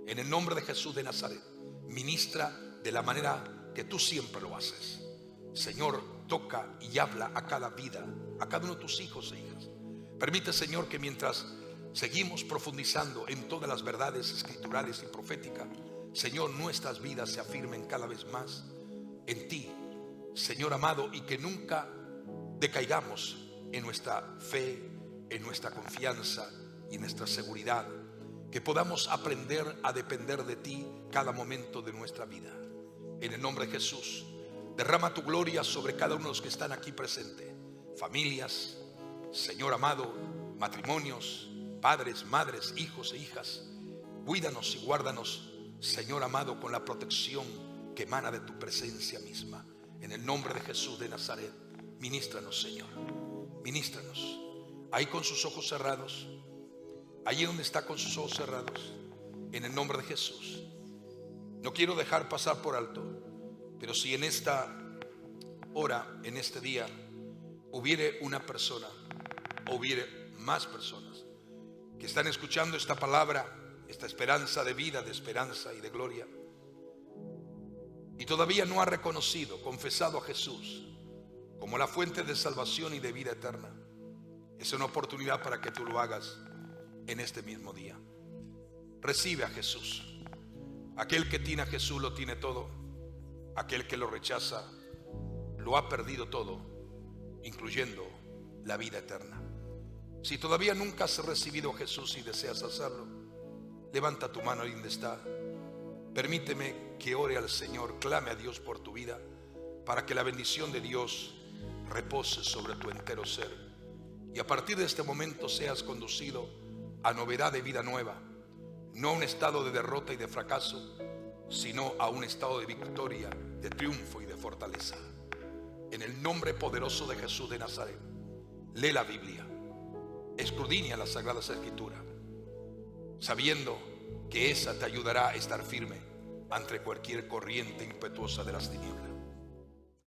En el nombre de Jesús de Nazaret, ministra de la manera que tú siempre lo haces. Señor, toca y habla a cada vida, a cada uno de tus hijos e hijas. Permite, Señor, que mientras seguimos profundizando en todas las verdades escriturales y proféticas, Señor, nuestras vidas se afirmen cada vez más en ti, Señor amado, y que nunca decaigamos en nuestra fe, en nuestra confianza y en nuestra seguridad, que podamos aprender a depender de ti cada momento de nuestra vida. En el nombre de Jesús, derrama tu gloria sobre cada uno de los que están aquí presentes, familias, Señor amado, matrimonios, padres, madres, hijos e hijas. Cuídanos y guárdanos, Señor amado, con la protección que emana de tu presencia misma. En el nombre de Jesús de Nazaret, ministranos, Señor, ministranos. Ahí con sus ojos cerrados, allí donde está con sus ojos cerrados, en el nombre de Jesús. No quiero dejar pasar por alto, pero si en esta hora, en este día, hubiere una persona, o hubiere más personas que están escuchando esta palabra, esta esperanza de vida, de esperanza y de gloria, y todavía no ha reconocido, confesado a Jesús como la fuente de salvación y de vida eterna, es una oportunidad para que tú lo hagas en este mismo día. Recibe a Jesús. Aquel que tiene a Jesús lo tiene todo. Aquel que lo rechaza lo ha perdido todo, incluyendo la vida eterna. Si todavía nunca has recibido a Jesús y deseas hacerlo, levanta tu mano ahí donde está. Permíteme que ore al Señor, clame a Dios por tu vida, para que la bendición de Dios repose sobre tu entero ser. Y a partir de este momento seas conducido a novedad de vida nueva, no a un estado de derrota y de fracaso, sino a un estado de victoria, de triunfo y de fortaleza. En el nombre poderoso de Jesús de Nazaret, lee la Biblia, escudriña las Sagradas Escrituras, sabiendo que esa te ayudará a estar firme ante cualquier corriente impetuosa de las tinieblas.